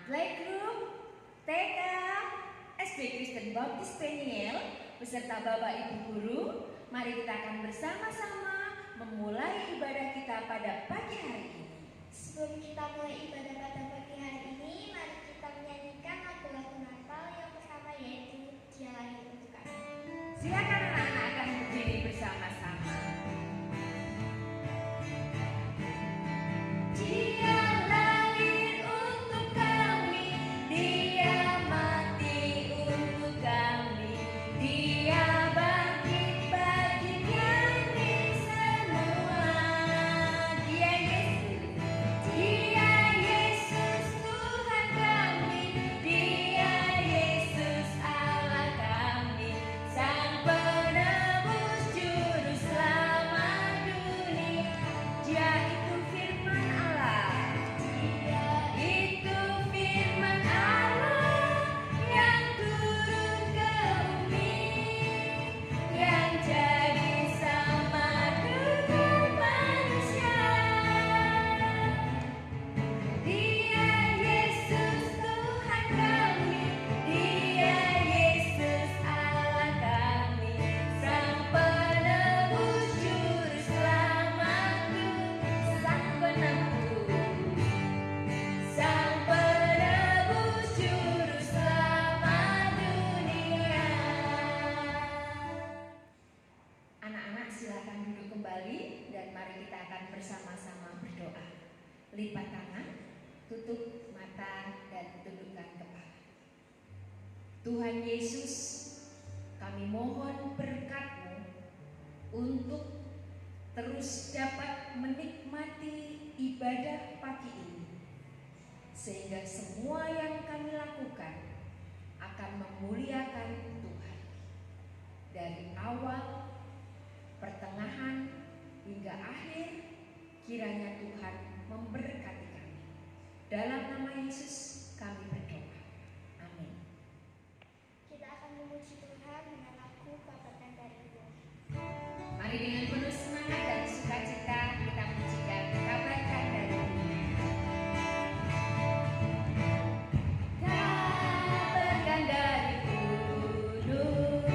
Playgroup TK SD Kristen Baptis Peniel beserta Bapak Ibu Guru, mari kita akan bersama-sama memulai ibadah kita pada pagi hari ini. Sebelum kita mulai ibadah pada pagi hari ini, mari kita menyanyikan lagu-lagu Natal yang pertama, yaitu Dia Lahir Untuk Kami. Silakan anak-anak akan berdiri bersama-sama. Dia lahir untuk kami, Dia mati untuk kami, Dia bangkit bagi kami semua. Dia Yesus Tuhan kami, Dia Yesus Allah kami, Sang Penebus Juru Selamat dunia. Dia itu firman Allah, itu firman Allah yang turun ke bumi, yang jadi sama dengan manusia. Dia Yesus Tuhan kami, Dia Yesus Allah kami, Sang Penebus Juru Selamat dunia. Sang Penebus Juru Selamat dunia. Anak-anak silakan duduk kembali dan mari kita akan bersama-sama berdoa. Lipat tangan, tutup mata dan tundukkan kepala. Tuhan Yesus, kami mohon berkat-Mu untuk terus dapat menikmati ibadah pagi ini, sehingga semua yang kami lakukan akan memuliakan Tuhan. Dari awal, pertengahan, hingga akhir, kiranya Tuhan memberkati kami. Dalam nama Yesus kami berdoa. Amin. Kita akan memuji Tuhan dengan lagu Kabarkan Darimu. Mari dengan penuh semangat dan sukacita kita pujikan Kabarkan Darimu. Kabarkan dari gunung,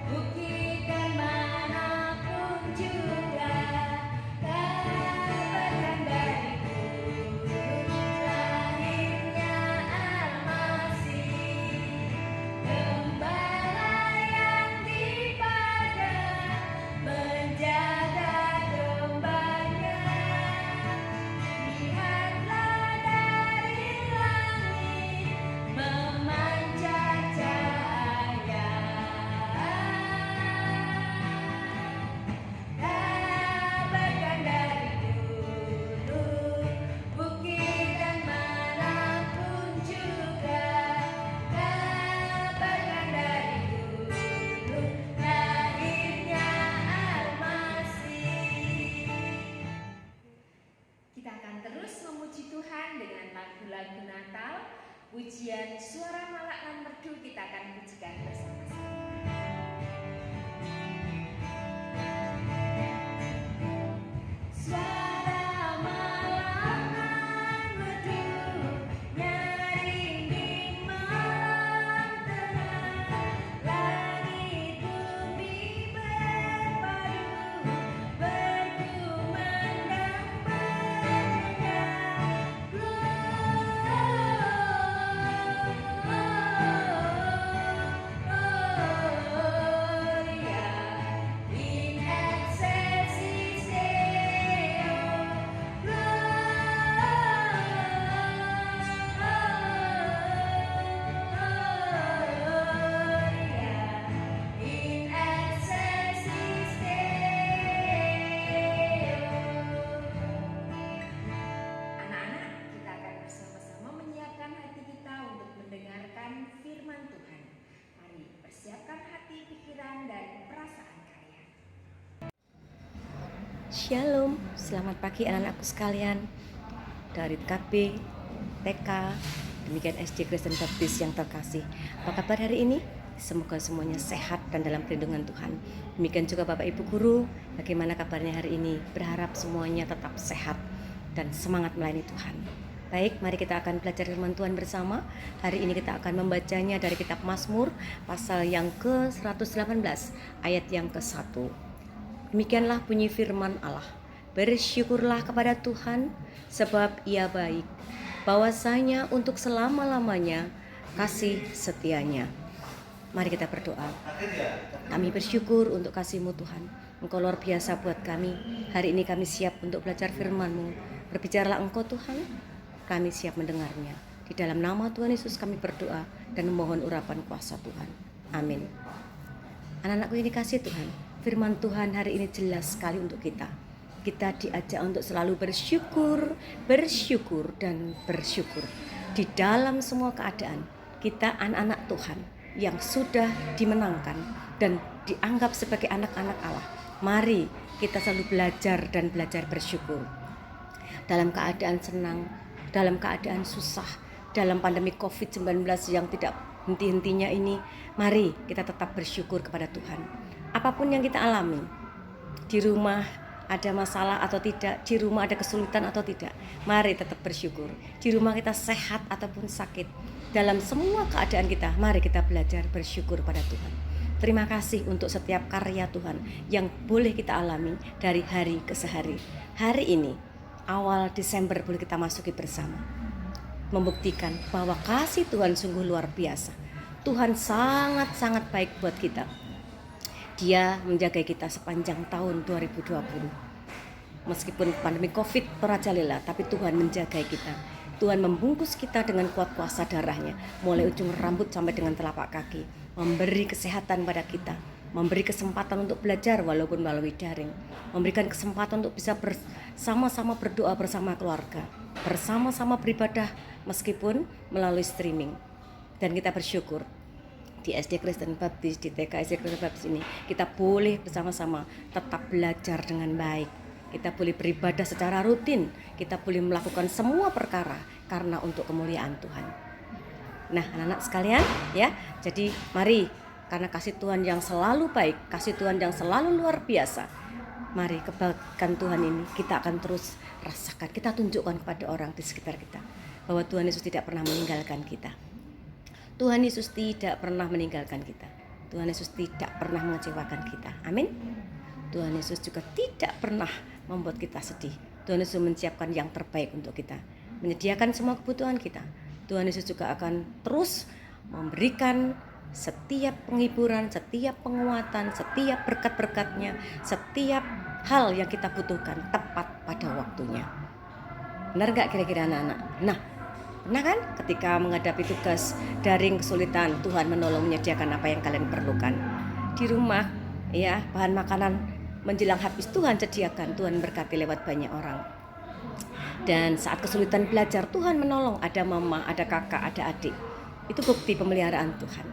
bukit dan manapun juga. Kabarkan dari gunung, lahirnya Al-Masih, gembala yang di padang menjaga gembanya. Lihatlah dari langit memancar cahaya. Kabarkan dari gunung, bukit dan manapun juga. Kabarkan dari gunung, lahirnya Al-Masih. Kita akan terus memuji Tuhan dengan lagu-lagu Natal. Pujian Suara Malak dan Merdu kita akan pujikan bersama-sama. Suara malak nan merdu, nyaring di malam tengah. Langit bumi berpadu, berkumandang bernyanyi. Gloria in excelsis Deo. Gloria in excelsis Deo. Anak-anak, kita akan bersama-sama menyiapkan hati kita untuk mendengarkan firman Tuhan. Mari persiapkan hati, pikiran, dan perasaan kalian. Shalom, selamat pagi anak-anakku sekalian dari KB, TK, demikian SD Kristen Baptis yang terkasih. Apa kabar hari ini? Semoga semuanya sehat dan dalam perlindungan Tuhan. Demikian juga Bapak Ibu Guru, bagaimana kabarnya hari ini? Berharap semuanya tetap sehat dan semangat melayani Tuhan. Baik, mari kita akan belajar firman Tuhan bersama. Hari ini kita akan membacanya dari kitab Mazmur pasal yang ke-118 ayat yang ke-1. Demikianlah bunyi firman Allah. Bersyukurlah kepada Tuhan sebab Ia baik. Bahwasanya untuk selama-lamanya kasih setianya. Mari kita berdoa. Kami bersyukur untuk kasih-Mu Tuhan. Engkau luar biasa buat kami. Hari ini kami siap untuk belajar firman-Mu. Berbicaralah Engkau Tuhan. Kami siap mendengarnya. Di dalam nama Tuhan Yesus kami berdoa dan memohon urapan kuasa Tuhan. Amin. Anak-anakku yang dikasihi Tuhan, firman Tuhan hari ini jelas sekali untuk kita. Kita diajak untuk selalu bersyukur, bersyukur, dan bersyukur. Di dalam semua keadaan, kita anak-anak Tuhan yang sudah dimenangkan dan dianggap sebagai anak-anak Allah. Mari kita selalu belajar dan belajar bersyukur. Dalam keadaan senang, dalam keadaan susah, dalam pandemi COVID-19 yang tidak henti-hentinya ini, mari kita tetap bersyukur kepada Tuhan. Apapun yang kita alami, di rumah ada masalah atau tidak, di rumah ada kesulitan atau tidak, mari tetap bersyukur. Di rumah kita sehat ataupun sakit, dalam semua keadaan kita, mari kita belajar bersyukur pada Tuhan. Terima kasih untuk setiap karya Tuhan yang boleh kita alami dari hari ke hari. Hari ini, awal Desember boleh kita masuki bersama, membuktikan bahwa kasih Tuhan sungguh luar biasa. Tuhan sangat-sangat baik buat kita. Dia menjaga kita sepanjang tahun 2020. Meskipun pandemi COVID merajalela, tapi Tuhan menjaga kita. Tuhan membungkus kita dengan kuat kuasa darahnya, mulai ujung rambut sampai dengan telapak kaki, memberi kesehatan pada kita, memberi kesempatan untuk belajar walaupun melalui daring, memberikan kesempatan untuk bisa bersama-sama berdoa bersama keluarga, bersama-sama beribadah meskipun melalui streaming. Dan kita bersyukur di SD Kristen Baptis, di TK SD Kristen Baptis ini kita boleh bersama-sama tetap belajar dengan baik. Kita boleh beribadah secara rutin, kita boleh melakukan semua perkara karena untuk kemuliaan Tuhan. Nah, anak-anak sekalian ya, jadi mari, karena kasih Tuhan yang selalu baik, kasih Tuhan yang selalu luar biasa, mari kebaikan Tuhan ini kita akan terus rasakan. Kita tunjukkan kepada orang di sekitar kita bahwa Tuhan Yesus tidak pernah meninggalkan kita. Tuhan Yesus tidak pernah meninggalkan kita. Tuhan Yesus tidak pernah mengecewakan kita. Amin. Tuhan Yesus juga tidak pernah membuat kita sedih. Tuhan Yesus menyiapkan yang terbaik untuk kita, menyediakan semua kebutuhan kita. Tuhan Yesus juga akan terus memberikan setiap penghiburan, setiap penguatan, setiap berkat-berkatnya, setiap hal yang kita butuhkan tepat pada waktunya. Benar gak kira-kira anak-anak? Nah, pernah kan ketika menghadapi tugas daring kesulitan, Tuhan menolong menyediakan apa yang kalian perlukan. Di rumah, ya, bahan makanan menjelang habis Tuhan sediakan, Tuhan berkati lewat banyak orang. Dan saat kesulitan belajar, Tuhan menolong, ada mama, ada kakak, ada adik. Itu bukti pemeliharaan Tuhan.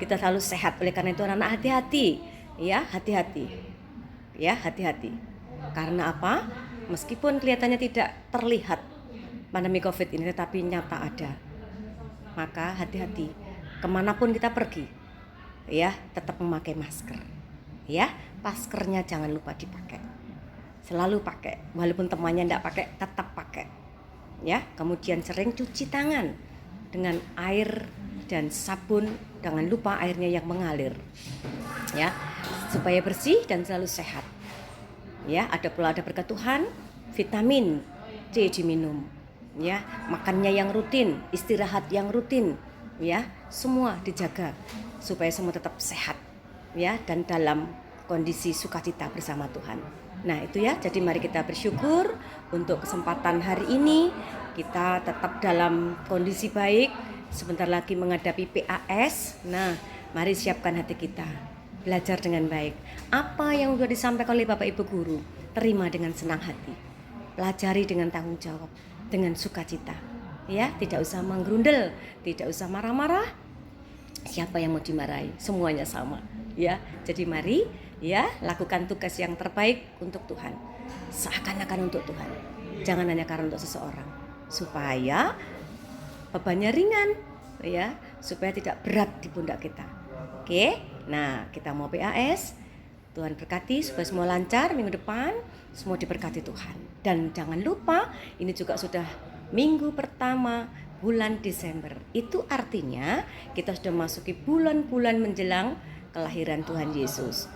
Kita selalu sehat, oleh karena itu anak-anak hati-hati, ya, hati-hati. Ya, hati-hati. Karena apa? Meskipun kelihatannya tidak terlihat pandemi COVID ini, tetapi nyata ada. Maka hati-hati, kemanapun kita pergi, ya, tetap memakai masker. Ya, maskernya jangan lupa dipakai. Selalu pakai, walaupun temannya tidak pakai, tetap pakai. Ya, kemudian sering cuci tangan dengan air dan sabun, jangan lupa airnya yang mengalir. Ya, supaya bersih dan selalu sehat. Ya, ada berkat Tuhan, vitamin C diminum. Ya, makannya yang rutin, istirahat yang rutin, ya, semua dijaga supaya semua tetap sehat. Ya, dan dalam kondisi sukacita bersama Tuhan. Nah, itu ya, jadi mari kita bersyukur untuk kesempatan hari ini. Kita tetap dalam kondisi baik, sebentar lagi menghadapi PAS. Nah, mari siapkan hati kita, belajar dengan baik. Apa yang sudah disampaikan oleh Bapak Ibu Guru, terima dengan senang hati, pelajari dengan tanggung jawab, dengan sukacita. Ya, tidak usah menggerundel, tidak usah marah-marah. Siapa yang mau dimarahi? Semuanya sama. Ya, jadi mari, ya, lakukan tugas yang terbaik untuk Tuhan, seakan-akan untuk Tuhan. Jangan hanya karena untuk seseorang, supaya bebannya ringan, ya, supaya tidak berat di pundak kita. Oke, nah kita mau PAS. Tuhan berkati supaya semua lancar minggu depan, semua diberkati Tuhan. Dan jangan lupa, ini juga sudah minggu pertama bulan Desember. Itu artinya kita sudah masuki bulan-bulan menjelang kelahiran Tuhan Yesus.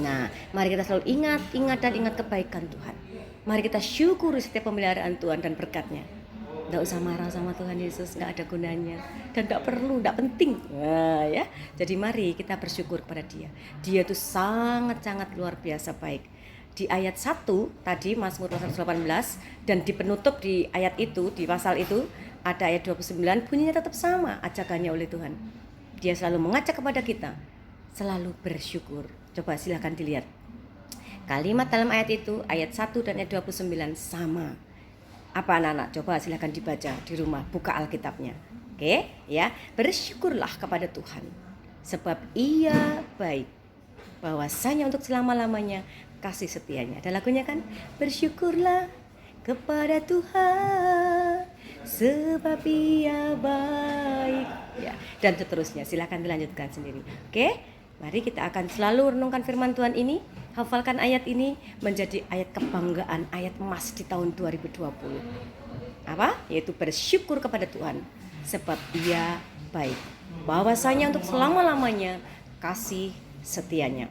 Nah, mari kita selalu ingat kebaikan Tuhan. Mari kita syukuri setiap pemeliharaan Tuhan dan berkatnya. Nggak usah marah sama Tuhan Yesus, nggak ada gunanya dan nggak perlu, nggak penting. Nah, ya. Jadi mari kita bersyukur kepada Dia. Dia itu sangat-sangat luar biasa baik. Di ayat 1 tadi Mazmur 118 dan di penutup di ayat itu, di pasal itu ada ayat 29, bunyinya tetap sama, ajakannya oleh Tuhan. Dia selalu mengajak kepada kita selalu bersyukur. Coba silakan dilihat. Kalimat dalam ayat itu, ayat 1 dan ayat 29 sama. Apa anak-anak? Coba silakan dibaca di rumah, buka Alkitabnya. Oke, ya. Bersyukurlah kepada Tuhan sebab Ia baik. Bahwasanya untuk selama-lamanya kasih setianya. Ada lagunya kan? Bersyukurlah kepada Tuhan sebab Ia baik. Ya, dan seterusnya. Silakan dilanjutkan sendiri. Oke? Mari kita akan selalu renungkan firman Tuhan ini, hafalkan ayat ini menjadi ayat kebanggaan, ayat emas di tahun 2020. Apa? Yaitu bersyukur kepada Tuhan sebab Ia baik. Bahwasanya untuk selama-lamanya kasih setianya.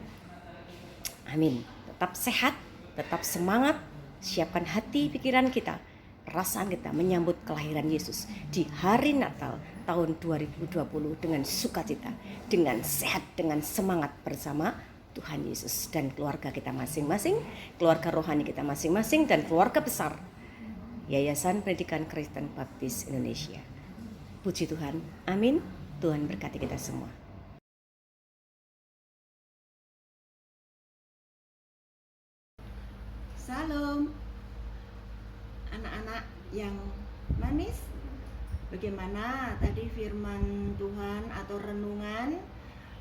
Amin. Tetap sehat, tetap semangat, siapkan hati pikiran kita, perasaan kita menyambut kelahiran Yesus di hari Natal tahun 2020 dengan sukacita, dengan sehat, dengan semangat bersama Tuhan Yesus dan keluarga kita masing-masing, keluarga rohani kita masing-masing, dan keluarga besar Yayasan Pendidikan Kristen Baptis Indonesia. Puji Tuhan, amin. Tuhan berkati kita semua. Salam anak-anak yang manis. Bagaimana tadi firman Tuhan atau renungan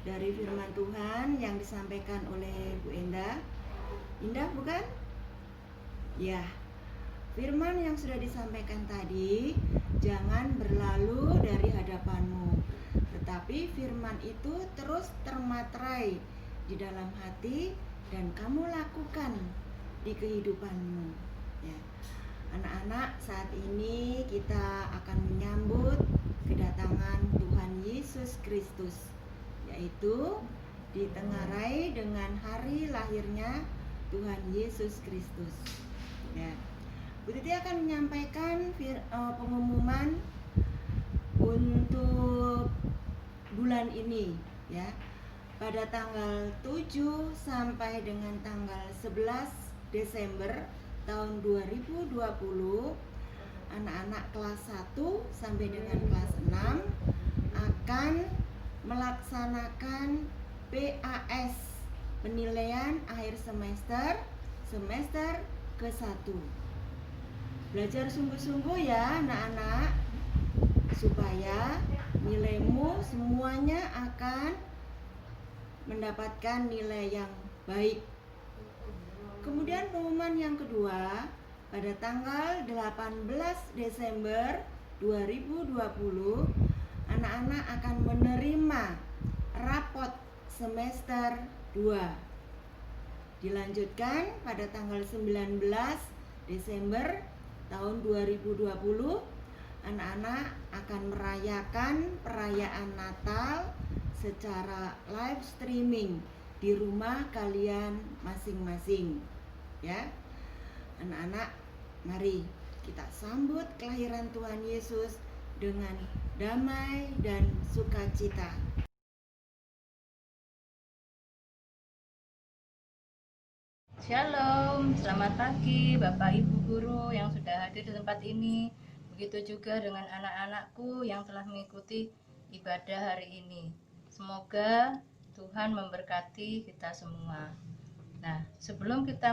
dari firman Tuhan yang disampaikan oleh Bu Enda? Indah bukan? Ya, firman yang sudah disampaikan tadi, jangan berlalu dari hadapanmu, tetapi firman itu terus termaterai di dalam hati dan kamu lakukan di kehidupanmu. Ya. Anak-anak, saat ini kita akan menyambut kedatangan Tuhan Yesus Kristus, yaitu ditengarai dengan hari lahirnya Tuhan Yesus Kristus. Ya. Bu Titi akan menyampaikan pengumuman untuk bulan ini, ya. Pada tanggal 7 sampai dengan tanggal 11 Desember tahun 2020, anak-anak kelas 1 sampai dengan kelas 6 akan melaksanakan PAS, penilaian akhir semester ke-1. Belajar sungguh-sungguh ya anak-anak, supaya nilaimu semuanya akan mendapatkan nilai yang baik. Kemudian pengumuman yang kedua, pada tanggal 18 Desember 2020, anak-anak akan menerima rapot semester 2. Dilanjutkan pada tanggal 19 Desember tahun 2020, anak-anak akan merayakan perayaan Natal secara live streaming di rumah kalian masing-masing. Ya, anak-anak, mari kita sambut kelahiran Tuhan Yesus dengan damai dan sukacita. Shalom, selamat pagi Bapak Ibu Guru yang sudah hadir di tempat ini. Begitu juga dengan anak-anakku yang telah mengikuti ibadah hari ini. Semoga Tuhan memberkati kita semua. Nah, sebelum kita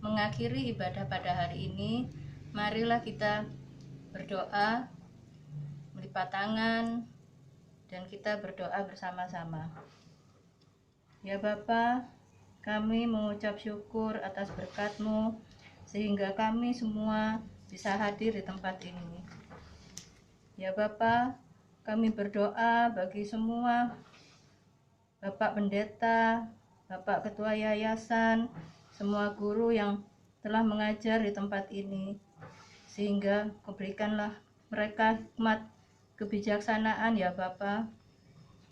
mengakhiri ibadah pada hari ini, marilah kita berdoa, melipat tangan, dan kita berdoa bersama-sama. Ya Bapa, kami mengucap syukur atas berkat-Mu, sehingga kami semua bisa hadir di tempat ini. Ya Bapa, kami berdoa bagi semua Bapak Pendeta, Bapak Ketua Yayasan, semua guru yang telah mengajar di tempat ini. sehingga berikanlah mereka hikmat kebijaksanaan ya Bapa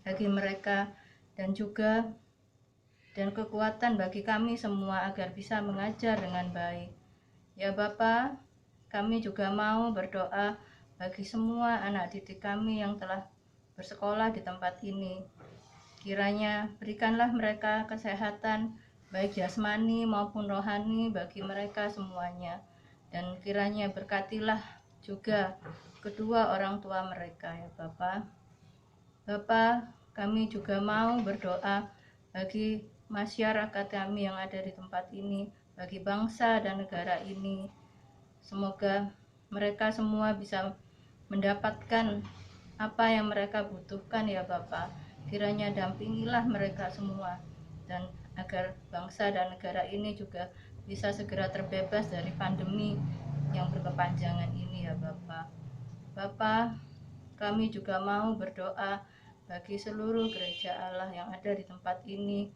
bagi mereka, dan juga dan kekuatan bagi kami semua agar bisa mengajar dengan baik. Ya Bapa, kami juga mau berdoa bagi semua anak didik kami yang telah bersekolah di tempat ini. Kiranya berikanlah mereka kesehatan baik jasmani maupun rohani bagi mereka semuanya, dan kiranya berkatilah juga kedua orang tua mereka ya Bapa. Bapa, kami juga mau berdoa bagi masyarakat kami yang ada di tempat ini, bagi bangsa dan negara ini. Semoga mereka semua bisa mendapatkan apa yang mereka butuhkan ya Bapa. Kiranya dampingilah mereka semua, dan agar bangsa dan negara ini juga bisa segera terbebas dari pandemi yang berkepanjangan ini ya Bapa. Bapa, kami juga mau berdoa bagi seluruh gereja Allah yang ada di tempat ini.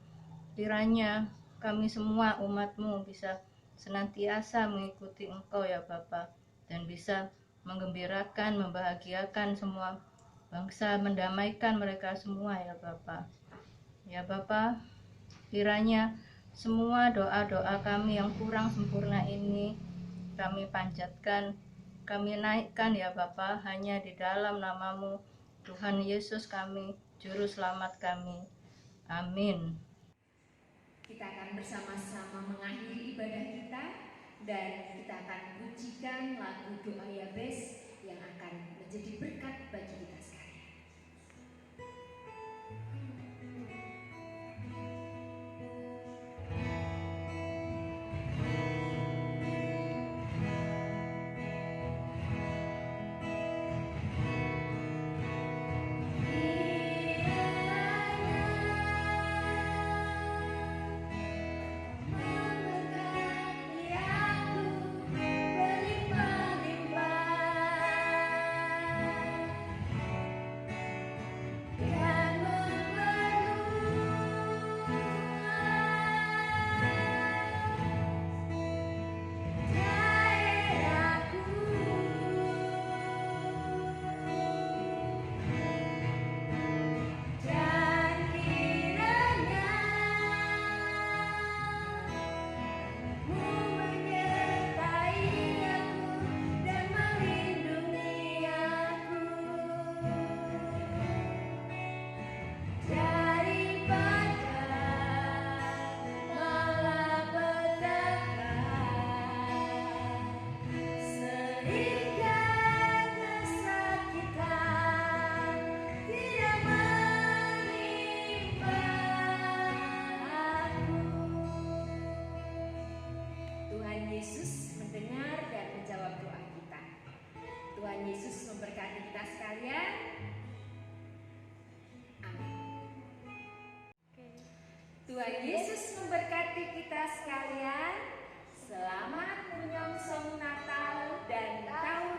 Kiranya kami semua umat-Mu bisa senantiasa mengikuti Engkau ya Bapa, dan bisa menggembirakan, membahagiakan semua bangsa, mendamaikan mereka semua ya Bapa. Ya Bapa, kiranya semua doa-doa kami yang kurang sempurna ini kami panjatkan, kami naikkan ya Bapa, hanya di dalam nama-Mu, Tuhan Yesus kami, Juru Selamat kami. Amin. Kita akan bersama-sama mengakhiri ibadah kita, dan kita akan pujikan lagu doa Yabes yang akan menjadi berkat bagi kita sekalian. Tuhan Yesus mendengar dan menjawab doa kita. Tuhan Yesus memberkati kita sekalian. Amin. Tuhan Yesus memberkati kita sekalian. Selamat menyongsong Natal dan tahun